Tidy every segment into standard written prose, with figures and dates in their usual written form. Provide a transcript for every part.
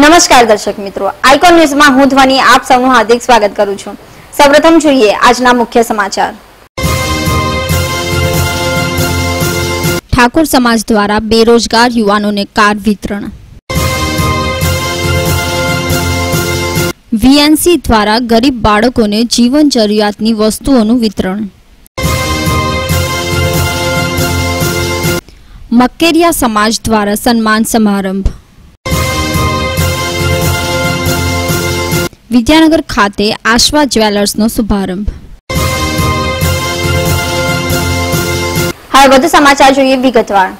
નમસ્કાર દર્શક મિત્રો, આઇકોન ન્યૂઝમાં હું ધ્વની આપ સૌનું હાર્દિક સ્વાગત કરું છું। સૌપ્રથમ જોઈએ આજના મુખ્ય સમાચાર। ઠાકોર સમાજ દ્વારા બેરોજગાર યુવાનોને કાર વિતરણ। વીએનસી દ્વારા ગરીબ બાળકોને જીવન જરૂરિયાતની વસ્તુઓનું વિતરણ। મક્કેરિયા સમાજ દ્વારા સન્માન સમારંભ। વિદ્યાનગર ખાતે આશ્વા જ્વેલર્સનો શુભારંભ। હવે વધુ સમાચાર જોઈએ વિગતવાર।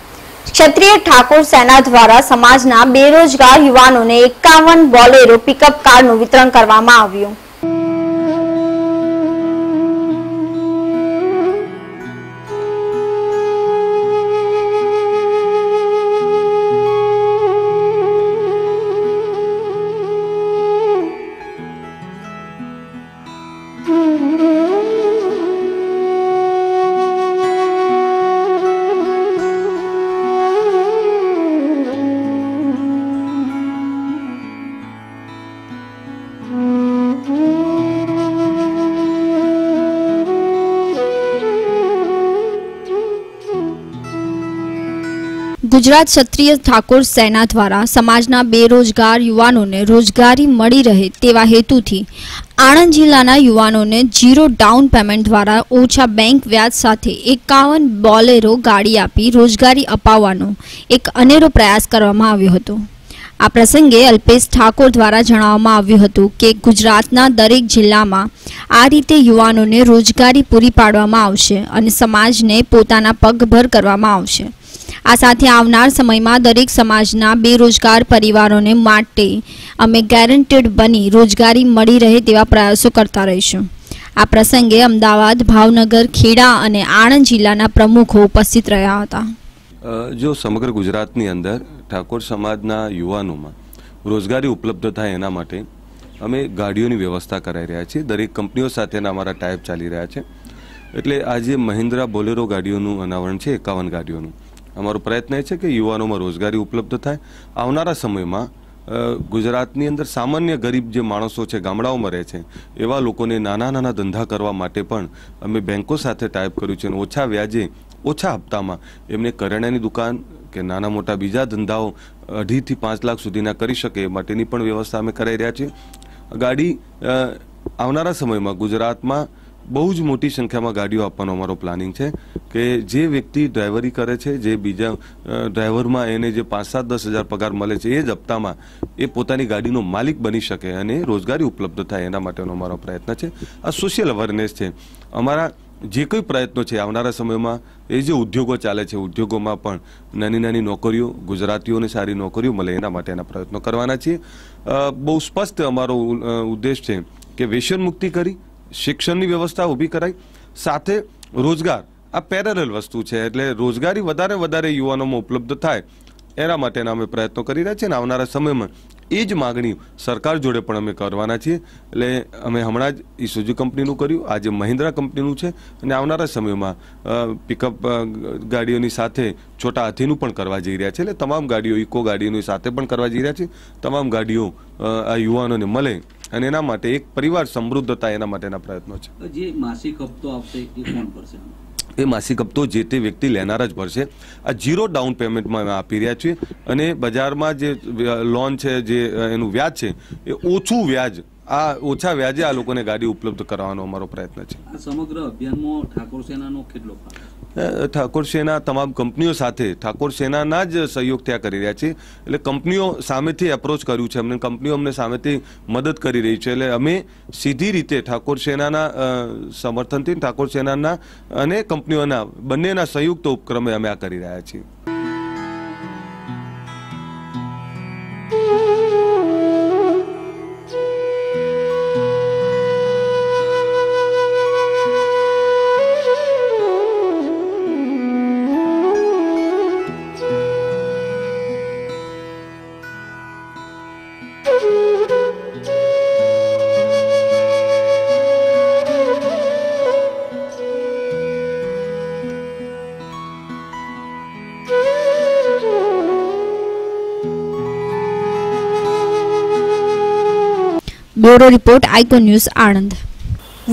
ક્ષત્રિય ઠાકોર સેના દ્વારા સમાજના બેરોજગાર યુવાનોને 51 બોલેરો પિકઅપ કારનું વિતરણ કરવામાં આવ્યું। गुजरात क्षत्रिय ठाकोर सेना द्वारा समाजना बेरोजगार युवानोने रोजगारी मळी रहे तेवा हेतुथी आणंद जिल्लाना युवानोने जीरो डाउन पेमेंट द्वारा ओछा बैंक व्याज साथे 51 बोलेरो गाड़ी आपी रोजगारी अपाववानो एक अनेरो प्रयास करवामां आव्यो हतो। आ प्रसंगे अल्पेश ठाकोर द्वारा जणाववामां आव्युं हतुं के गुजरातना दरेक जिल्लामां आ रीते युवानोने रोजगारी पूरी पाडवामां आवशे अने समाजने पोताना पगभर करवामां आवशे। आ साथे आवनार समयमां दरेक समाजना बेरोजगार परिवारोने माटे अमे गेरंटेड बनी रोजगारी मळी रहे तेवा प्रयासो करता रहीशुं। आ प्रसंगे अमदावाद, भावनगर, खेड़ा अने आणंद जिल्लाना प्रमुखो उपस्थित रह्या हता। जो समग्र गुजरातनी अंदर ठाकोर समाजना युवानोमां रोजगारी उपलब्ध थाय एना माटे अमे गाड़ीओनी व्यवस्था कराई रह्या छीए। दरेक कंपनीओ साथेना अमारा टाइप चाली रह्या छे। एटले आजे महिंद्रा बोलेरो गाड़ीओनुं अनावरण छे, 51 गाड़ीओनुं। अमारो प्रयत्न है कि युवाओं में रोजगारी उपलब्ध थाय। आवनारा समय में गुजरातनी अंदर सामान्य गरीब जे माणसो छे, गामडाओं में रहे छे, एवा लोकोने नाना नाना धंधा करवा माटे पण अमे बेंको साथे टाइप कर्युं छे। ओछा व्याजे ओछा हप्तामां एमने करियाणानी दुकान के नाना मोटा बीजा धंधाओ 2.5 થી 5 लाख सुधीना करी शके ए माटेनी पण व्यवस्था अमे कराई रह्या छीए। गाड़ी आवनारा समयमां गुजरातमां बहुज मोटी संख्या में गाड़ीओ आपवानो अमारो प्लानिंग है कि जे व्यक्ति ड्राइवरी करे छे, जे बीजा ड्राइवर में एने जे 5-7-10 हज़ार पगार मळे छे, ए ज हप्ता में ए पोतानी गाड़ीनो मालिक बनी शके अने रोजगारी उपलब्ध थाय एना माटेनो अमारो प्रयत्न है। आ सोशियल अवेरनेस है। अमारा जे कोई प्रयत्नों है आवनारा समय में ए जे उद्योगों चाले छे, उद्योगों में पण नानी नानी नौकरीओ गुजरातीओने सारी नौकरीओ मळे एना माटेना प्रयत्नो करवाना छीए। बहु स्पष्ट अमारो उद्देश्य है कि व्यसन मुक्ति करी शिक्षण की व्यवस्था उभी कराई, साथे रोजगार आ पेरेलल वस्तु है एटले रोजगारी वधारे वधारे युवानों में उपलब्ध थाय एना माटेना अमे प्रयत्नो करी रह्या छीए। आवनारा समय में एज मागणी सरकार जोड़े पण अमे करवाना छीए। एटले अमे हमणां ज ईसुजू कंपनीनुं कर्युं, आज महिंद्रा कंपनीनुं छे अने आवनारा समय में पिकअप गाड़ीओनी साथे छोटा हाथीनुं पण करवा जई रह्या छे। एटले तमाम गाड़ीओ इको गाड़ीओनी साथे पण करवा जई रह्या छे। तमाम गाड़ीओ आ युवानोने मळे અને એના માટે એક પરિવાર સમૃદ્ધ થાય એના માટેના પ્રયત્નો છે। જે માસિક હપ્તો આપશે એ કોણ ભરશે? એ માસિક હપ્તો જે તે વ્યક્તિ લેનાર જ ભરશે। આ જીરો ડાઉન પેમેન્ટમાં અમે આપી રહ્યા છીએ અને બજારમાં જે લોન છે, જે એનું વ્યાજ છે એ ઓછું વ્યાજ, આ ઓછા વ્યાજે આ લોકોને ગાડી ઉપલબ્ધ કરાવવાનો અમારો પ્રયત્ન છે। આ સમગ્ર અભિયાનમાં ઠાકોર સેનાનો કેટલો ફાળો? ઠાકોર સેના તમામ કંપનીઓ સાથે ઠાકોર સેનાના જ સહયોગથી આ કરી રહ્યા છે। એટલે કંપનીઓ સામેથી એપ્રોચ કર્યું છે અમને, કંપનીઓ અમને સામેથી મદદ કરી રહી છે। એટલે અમે સીધી રીતે ઠાકોર સેનાના સમર્થનથી ઠાકોર સેનાના અને કંપનીઓના બંનેના સંયુક્ત ઉપક્રમે અમે આ કરી રહ્યા છીએ। Bureau report icon news Anand.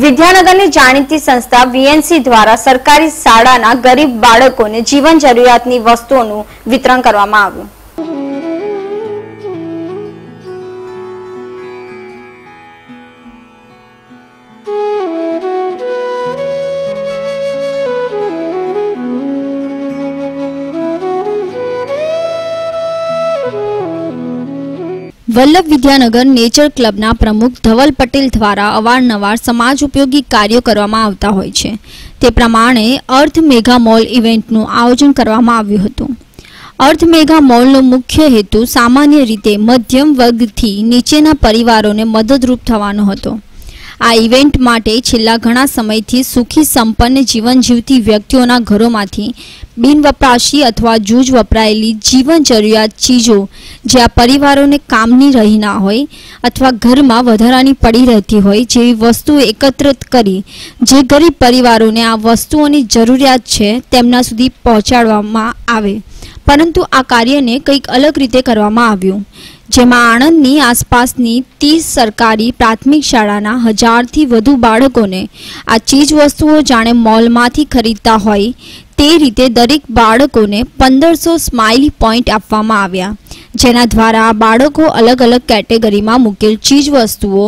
વિદ્યાનગરની જાણીતી સંસ્થા વીએનસી દ્વારા સરકારી શાળાના ગરીબ બાળકોને જીવન જરૂરિયાતની વસ્તુઓનું વિતરણ કરવામાં આવ્યું। વલ્લભ વિદ્યાનગર નેચર ક્લબના પ્રમુખ ધવલ પટેલ દ્વારા અવારનવાર સમાજ ઉપયોગી કાર્યો કરવામાં આવતા હોય છે। તે પ્રમાણે અર્થ મેગા મોલ ઇવેન્ટનું આયોજન કરવામાં આવ્યું હતું। અર્થ મેગા મોલનો મુખ્ય હેતુ સામાન્ય રીતે મધ્યમ વર્ગથી નીચેના પરિવારોને મદદરૂપ થવાનો હતો। આ ઇવેન્ટ માટે છેલ્લા ઘણા સમયથી સુખી સંપન્ન જીવન જીવતી વ્યક્તિઓના ઘરોમાંથી બિનવપરાશી અથવા જૂજ વપરાયેલી જીવન જરૂરિયાત ચીજો જે આ પરિવારોને કામની રહી ના હોય અથવા ઘરમાં વધારાની પડી રહેતી હોય જેવી વસ્તુઓ એકત્રિત કરી જે ગરીબ પરિવારોને આ વસ્તુઓની જરૂરિયાત છે તેમના સુધી પહોંચાડવામાં આવે। પરંતુ આ કાર્યને કંઈક અલગ રીતે કરવામાં આવ્યું, જેમાં આણંદની આસપાસની 30 સરકારી પ્રાથમિક શાળાના 1000થી વધુ બાળકોને આ ચીજ વસ્તુઓ જાણે મોલમાંથી ખરીદતા હોય તે રીતે દરેક બાળકોને 1500 સ્માઇલી પોઈન્ટ આપવામાં આવ્યા, જેના દ્વારા આ બાળકો અલગ અલગ કેટેગરીમાં મૂકેલ ચીજ વસ્તુઓ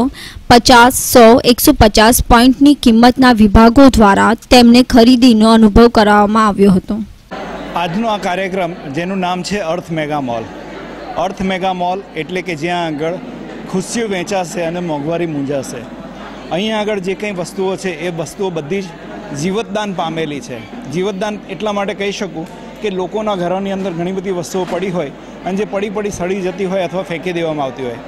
50, 100, 150 પોઈન્ટની કિંમતના વિભાગો દ્વારા તેમને ખરીદીનો અનુભવ કરાવવામાં આવ્યો હતો। આજનો આ કાર્યક્રમ જેનું નામ છે અર્થ મેગા મોલ। અર્થ મેગા મોલ એટલે કે જ્યાં આગળ ખુશીઓ વેચાશે અને મોંઘવારી મૂંઝાશે। અહીંયા આગળ જે કંઈ વસ્તુઓ છે એ વસ્તુઓ બધી જ જીવતદાન પામેલી છે। જીવતદાન એટલા માટે કહી શકું કે લોકોના ઘરોની અંદર ઘણી બધી વસ્તુઓ પડી હોય અને જે પડી સડી જતી હોય અથવા ફેંકી દેવામાં આવતી હોય,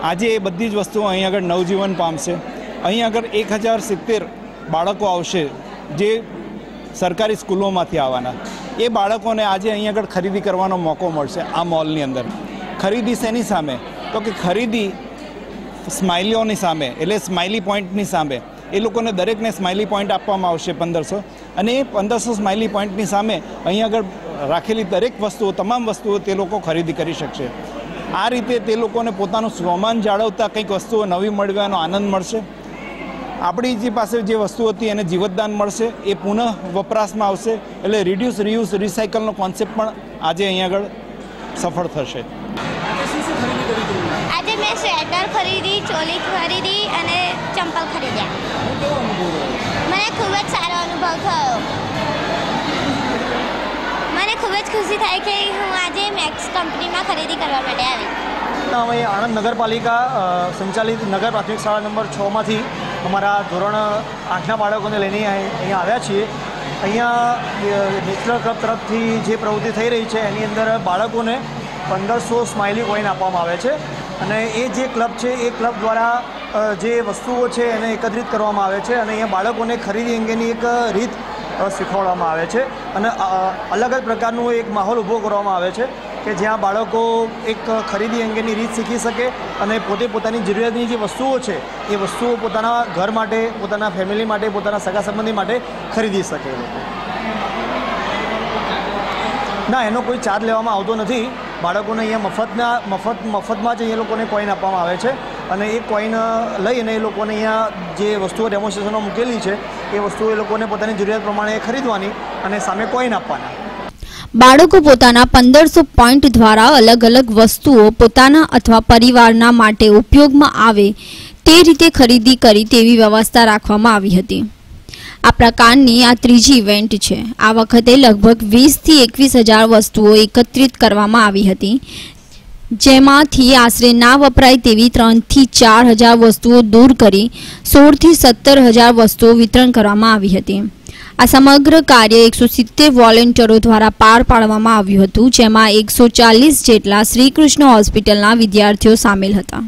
આજે એ બધી જ વસ્તુઓ અહીં આગળ નવજીવન પામશે। અહીં આગળ 1070 બાળકો આવશે જે સરકારી સ્કૂલોમાંથી આવવાના। એ બાળકોને આજે અહીં આગળ ખરીદી કરવાનો મોકો મળશે આ મોલની અંદર। ખરીદી શેની સામે? તો કે ખરીદી સ્માઇલીઓની સામે, એટલે સ્માઇલી પોઈન્ટની સામે। એ લોકોને દરેકને સ્માઇલી પોઈન્ટ આપવામાં આવશે 1500, અને એ 1500 સ્માઇલી પોઈન્ટની સામે અહીં આગળ રાખેલી દરેક વસ્તુઓ, તમામ વસ્તુઓ તે લોકો ખરીદી કરી શકશે। આ રીતે તે લોકોને પોતાનું સ્વમાન જાળવતા કંઈક વસ્તુઓ નવી મળવાનો આનંદ મળશે। આપણી જે પાસે જે વસ્તુ હતી એને જીવતદાન મળશે, એ પુનઃ વપરાશમાં આવશે, એટલે રિડ્યુસ રીયુઝ રિસાયકલનો કોન્સેપ્ટ પણ આજે અહીં આગળ સફળ થશે। આજે મેં સ્વેટર ખરીદી, ચોલી ખરીદી અને ચંપલ ખરીદ્યા। મને ખૂબ જ સારો અનુભવ થયો। મને ખૂબ જ ખુશી થાય કે હું આજે મેક્સ કંપનીમાં ખરીદી કરવા માટે આવી। અમે આણંદ નગરપાલિકા સંચાલિત નગર પ્રાથમિક શાળા નંબર 6માંથી અમારા ધોરણ 8ના બાળકોને લઈને અહીંયા આવ્યા છીએ। અહીંયા નેચરલ ક્લબ તરફથી જે પ્રવૃત્તિ થઈ રહી છે એની અંદર બાળકોને 1500 સ્માઇલી કોઈન આપવામાં આવે છે, અને એ જે ક્લબ છે એ ક્લબ દ્વારા જે વસ્તુઓ છે એને એકત્રિત કરવામાં આવે છે, અને અહીંયા બાળકોને ખરીદી અંગેની એક રીત શીખવાડવામાં આવે છે, અને અલગ જ પ્રકારનો એક માહોલ ઊભો કરવામાં આવે છે કે જ્યાં બાળકો એક ખરીદી અંગેની રીત શીખી શકે અને પોતે પોતાની જરૂરિયાતની જે વસ્તુઓ છે એ વસ્તુઓ પોતાના ઘર માટે, પોતાના ફેમિલી માટે, પોતાના સગા સંબંધી માટે ખરીદી શકે। ના, એનો કોઈ ચાર્જ લેવામાં આવતો નથી। બાળકોને અહીંયા મફતમાં જ એ લોકોને કોઈન આપવામાં આવે છે, અને એ કોઈન લઈને એ લોકોને અહીંયા જે વસ્તુઓ ડેમોન્સ્ટ્રેશનમાં મૂકેલી છે એ વસ્તુઓ એ લોકોને પોતાની જરૂરિયાત પ્રમાણે ખરીદવાની અને સામે કોઈન આપવાના। બાળકો પોતાના 1500 પોઈન્ટ દ્વારા અલગ અલગ વસ્તુઓ પોતાના અથવા પરિવારના માટે ઉપયોગમાં આવે તે રીતે ખરીદી કરી તેવી વ્યવસ્થા રાખવામાં આવી હતી। આ પ્રકારની આ ત્રીજી ઇવેન્ટ છે। આ વખતે લગભગ 20થી 21,000 વસ્તુઓ એકત્રિત કરવામાં આવી હતી, જેમાંથી આશરે ના વપરાય તેવી 3થી 4,000 વસ્તુઓ દૂર કરી 16થી 17,000 વસ્તુઓ વિતરણ કરવામાં આવી હતી। આ સમગ્ર કાર્ય 170 વોલેન્ટિયરો દ્વારા પાર પાડવામાં આવ્યું હતું, જેમાં 140 જેટલા શ્રીકૃષ્ણ હોસ્પિટલના વિદ્યાર્થીઓ સામેલ હતા।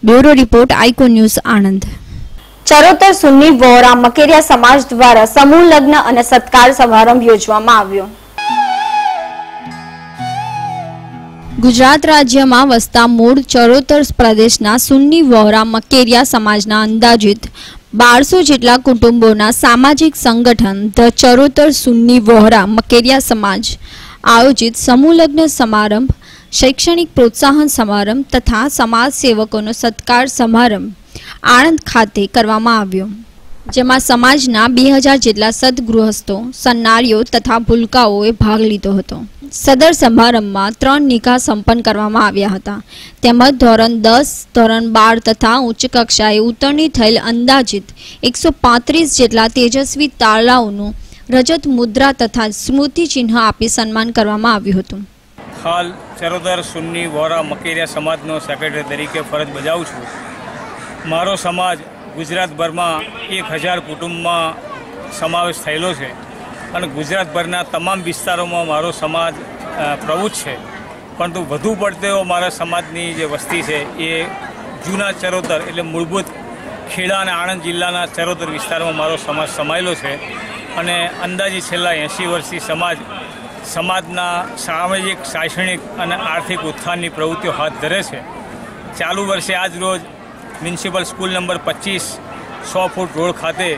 Bureau report icon news Anand. Charotar Sunni Vohra મકેરિયા સમાજ દ્વારા સમૂહ લગ્ન અને સત્કાર સમારંભ યોજવામાં આવ્યો। ગુજરાત રાજ્યમાં વસતા મૂળ ચરોતર પ્રદેશના સુન્ની વહોરા મકેરિયા સમાજના અંદાજિત 1200 જેટલા કુટુંબોના સામાજિક સંગઠન ધ ચરોતર સુન્ની વહોરા મકેરિયા સમાજ આયોજિત સમૂહ લગ્ન સમારંભ, શૈક્ષણિક પ્રોત્સાહન સમારંભ તથા સમાજ સેવકોનો સત્કાર સમારંભ આણંદ ખાતે કરવામાં આવ્યો, જેમાં સમાજના 2000 જેટલા સદગૃહસ્થો, સન્નારીઓ તથા ભૂલકાઓએ ભાગ લીધો હતો। સદર સમારંભમાં 3 નિકાહ સંપન્ન કરવામાં આવ્યા હતા, તેમજ ધોરણ 10, ધોરણ 12 તથા ઉચ્ચ કક્ષાએ ઉત્તીર્ણ થયેલ અંદાજિત 135 જેટલા તેજસ્વી તારલાઓનું રજત મુદ્રા તથા સ્મૃતિ ચિહ્ન આપી સન્માન કરવામાં આવ્યું હતું। હાલ ચરોતર સુન્ની વહોરા મકેરિયા સમાજનો સેક્રેટરી તરીકે ફરજ બજાવું છું। મારો સમાજ ગુજરાતભરમાં 1000 કુટુંબમાં સમાવેશ થયેલો છે અને ગુજરાતભરના તમામ વિસ્તારોમાં મારો સમાજ પ્રવૃત્ત છે, પરંતુ વધુ પડતો મારા સમાજની જે વસ્તી છે એ જૂના ચરોતર એટલે મૂળભૂત ખેડા અને આણંદ જિલ્લાના ચરોતર વિસ્તારમાં મારો સમાજ સમાયેલો છે અને અંદાજિત છેલ્લા 80 વર્ષથી સમાજના સામાજિક, શૈક્ષણિક અને આર્થિક ઉત્થાનની પ્રવૃત્તિઓ હાથ ધરે છે। ચાલુ વર્ષે આજ રોજ municipal school number 25 100 foot road ખાતે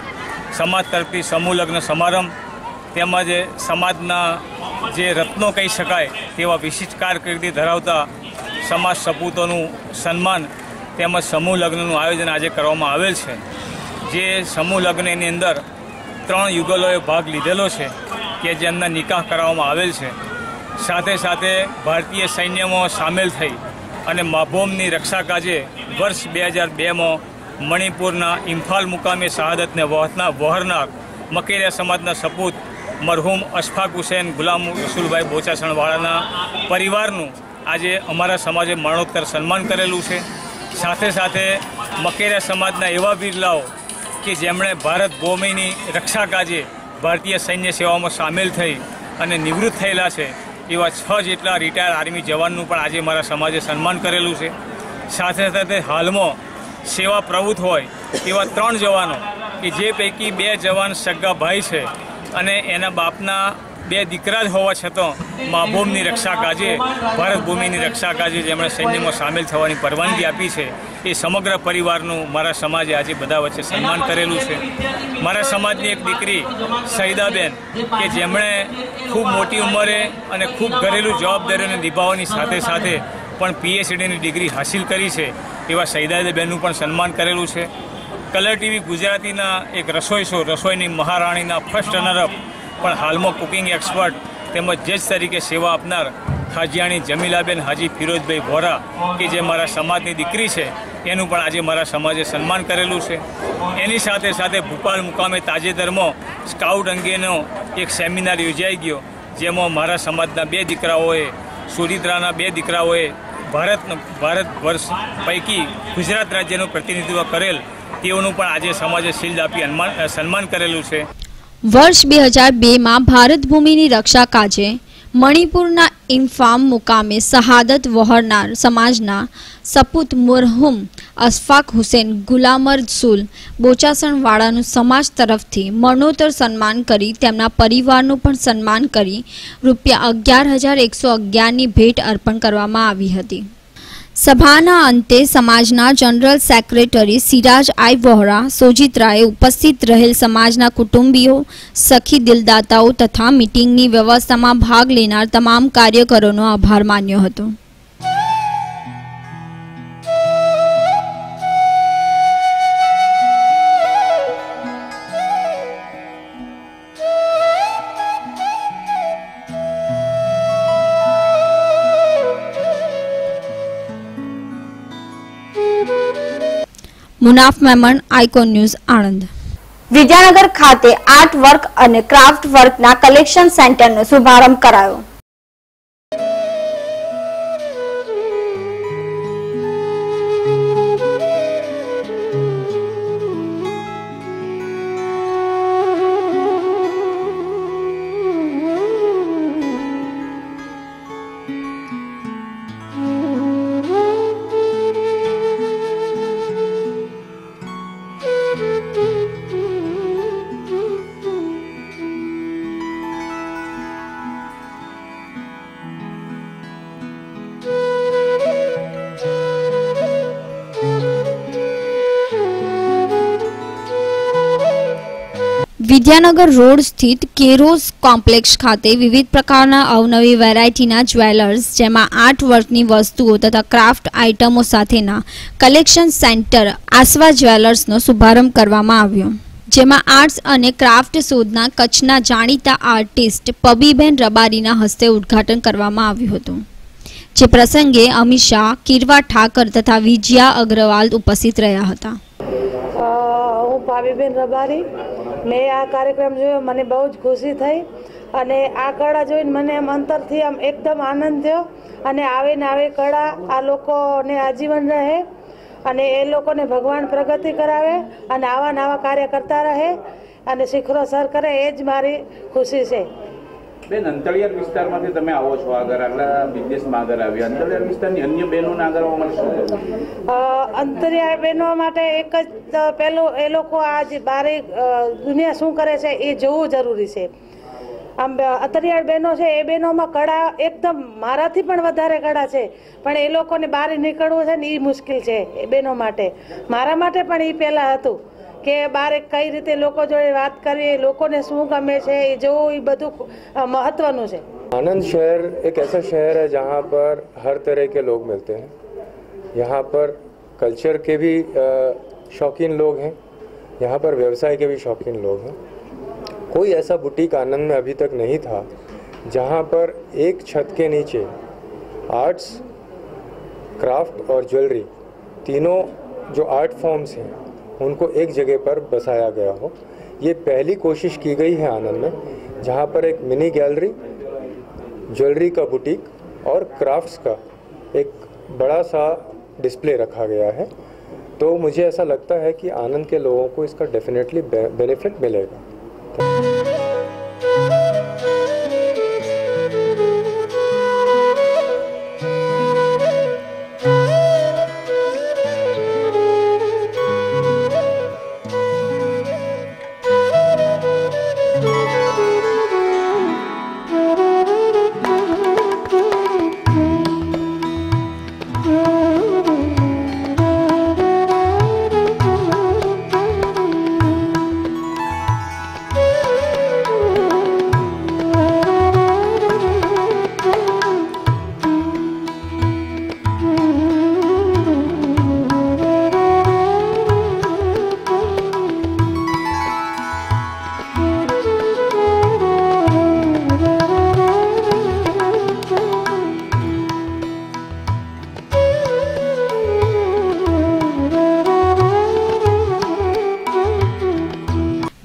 સમાજ તરફથી સમૂહ લગ્ન સમારંભ તેમજ સમાજના જે રત્નો કહી શકાય તેવા વિશિષ્ટ કારકિર્દી ધરાવતા સમાજ સપૂતોનું સન્માન તેમજ સમૂહ લગ્નનું આયોજન આજે કરવામાં આવેલ છે। જે સમૂહ લગ્નની અંદર 3 યુગલોએ ભાગ લીધેલો છે કે જેમના નિકાહ કરાવવામાં આવેલ છે। સાથે સાથે ભારતીય સૈન્યમાં સામેલ થઈ અને માભોમની રક્ષા કાજે વર્ષ 2002માં મણિપુરના ઇમ્ફાલ મુકામે શહાદતને વહોરનાર મકેરિયા સમાજના સપૂત મરહૂમ અશફાક હુસેન ગુલામ રસૂલભાઈ બોચાસણવાળાના પરિવારનું આજે અમારા સમાજે મરણોત્તર સન્માન કરેલું છે। સાથે સાથે મકેરિયા સમાજના એવા વીરલાઓ કે જેમણે ભારત ભૂમિની રક્ષા કાજે ભારતીય સૈન્ય સેવામાં સામેલ થઈ અને નિવૃત્ત થયેલા છે એવા 6 જેટલા રિટાયર આર્મી જવાનનું પણ આજે મારા સમાજે સન્માન કરેલું છે। સાથે સાથે હાલમાં સેવા પ્રવૃત્ત હોય એવા 3 જવાનો કે જે પૈકી 2 જવાન સગા ભાઈ છે અને એના બાપના 2 દીકરા જ હોવા છતાં માભૂમની રક્ષા કાજે, ભારત ભૂમિની રક્ષા કાજે જેમણે સૈન્યમાં સામેલ થવાની પરવાનગી આપી છે એ સમગ્ર પરિવારનું મારા સમાજે આજે બધા વચ્ચે સન્માન કરેલું છે। મારા સમાજની એક દીકરી શહીદાબેન કે જેમણે ખૂબ મોટી ઉંમરે અને ખૂબ ઘરેલું જવાબદારીઓને નિભાવવાની સાથે સાથે પણ PhDની ડિગ્રી હાસિલ કરી છે એવા શહીદાબેનનું પણ સન્માન કરેલું છે। કલર ટીવી ગુજરાતીના એક રસોઈ શો રસોઈની મહારાણીના ફર્સ્ટ રનરઅપ પણ હાલમાં કુકિંગ એક્સપર્ટ તેમજ જજ તરીકે સેવા આપનાર ખાજિયાણી જમીલાબેન હાજી ફિરોજભાઈ વહોરા કે જે મારા સમાજની દીકરી છે એનું પણ આજે મારા સમાજે સન્માન કરેલું છે। એની સાથે સાથે ભોપાલ મુકામે તાજેતરમાં સ્કાઉટ અંગેનો એક સેમિનાર યોજાઈ ગયો, જેમાં મારા સમાજના 2 દીકરાઓએ, સુરિત્રાના 2 દીકરાઓએ ભારત વર્ષ પૈકી ગુજરાત રાજ્યનું પ્રતિનિધિત્વ કરેલ તેઓનું પણ આજે સમાજે શિલ્ડ આપી સન્માન કરેલું છે। વર્ષ 2002માં ભારત ભૂમિની રક્ષા કાજે મણિપુરના ઇમ્ફાલ મુકામે શહાદત વહોરનાર સમાજના સપૂત મરહૂમ અશફાક હુસેન ગુલામ રસૂલ બોચાસણવાળાનું સમાજ તરફથી મરણોત્તર સન્માન કરી તેમના પરિવારનું પણ સન્માન કરી ₹11,111ની ભેટ અર્પણ કરવામાં આવી હતી। સભાના અંતે સમાજના જનરલ સેક્રેટરી સિરાજ આઈ વહોરા સોજિત્રાએ ઉપસ્થિત રહેલ સમાજના કુટુંબીઓ, સખી દિલદાતાઓ તથા મીટિંગની વ્યવસ્થામાં ભાગ લેનાર તમામ કાર્યકરોનો આભાર માન્યો હતો। Munaf Memon, icon news, Anand. વિદ્યાનગર ખાતે આર્ટ વર્ક અને ક્રાફ્ટ વર્કના કલેક્શન સેન્ટરનો શુભારંભ કરાયો। વિદ્યાનગર રોડ સ્થિત કેરોસ કોમ્પ્લેક્સ ખાતે વિવિધ પ્રકારના અવનવી વેરાયટીના જ્વેલર્સ જેમાં 8 વર્ષની વસ્તુઓ તથા ક્રાફ્ટ આઇટમો સાથેના કલેક્શન સેન્ટર આસવા જ્વેલર્સનો શુભારંભ કરવામાં આવ્યો, જેમાં આર્ટ્સ અને ક્રાફ્ટ શોધના કચ્છના જાણીતા આર્ટિસ્ટ પબીબેન રબારીના હસ્તે ઉદ્ઘાટન કરવામાં આવ્યું હતું, જે પ્રસંગે અમિત શાહ, કિરવા ઠાકર તથા વિજયા અગ્રવાલ ઉપસ્થિત રહ્યા હતા. હું પબીબેન રબારી, મેં આ કાર્યક્રમ જોયો, મને બહુ જ ખુશી થઈ અને આ કળા જોઈને મને એમ અંતરથી આમ એકદમ આનંદ થયો અને આવે ને આવે કળા આ લોકોને આજીવન રહે અને એ લોકોને ભગવાન પ્રગતિ કરાવે અને આવા નવા કાર્ય કરતા રહે અને શિખરો સર કરે, એ જ મારી ખુશી છે. બેન, અંતરિયાળ વિસ્તારમાંથી તમે આવો છો, આગળ બિઝનેસમાં આગળ આવ્યા, અંતરિયાળ વિસ્તારની અન્ય બહેનોને આગળ આવવા માટે શું? અંતરિયાળ બહેનો માટે એક જ પેલું એ લોકો આ જે બારે દુનિયા શું કરે છે એ જોવું જરૂરી છે. આમ અંતરિયાળ બહેનો છે એ બહેનોમાં કળા એકદમ મારાથી પણ વધારે કળા છે, પણ એ લોકોને બહાર નીકળવું છે ને એ મુશ્કેલ છે એ બહેનો માટે. મારા માટે પણ એ પહેલાં હતું કે બારે કઈ રીતે લોકો જોડે વાત કરવી, લોકોને શું ગમે છે એ જોવું, એ બધું महत्वનું છે. आनंद शहर एक ऐसा शहर है जहाँ पर हर तरह के लोग मिलते हैं. यहाँ पर कल्चर के भी शौकीन लोग हैं, यहाँ पर व्यवसाय के भी शौकीन लोग हैं. कोई ऐसा बुटीक आनंद में अभी तक नहीं था जहाँ पर एक छत के नीचे आर्ट्स, क्राफ्ट और ज्वेलरी तीनों जो आर्ट फॉर्म्स हैं उनको एक जगह पर बसाया गया हो. ये पहली कोशिश की गई है आनंद में, जहाँ पर एक मिनी गैलरी, ज्वेलरी का बुटीक और क्राफ्ट्स का एक बड़ा सा डिस्प्ले रखा गया है. तो मुझे ऐसा लगता है कि आनंद के लोगों को इसका डेफिनेटली बेनिफिट मिलेगा.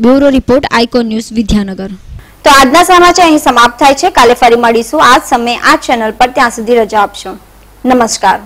Bureau report, icon news, Vidyanagar. તો આજના સમાચાર અહીં સમાપ્ત થાય છે. કાલે ફરી મળીશું આ જ સમયે આ ચેનલ પર. ત્યાં સુધી રજા આપશો. નમસ્કાર.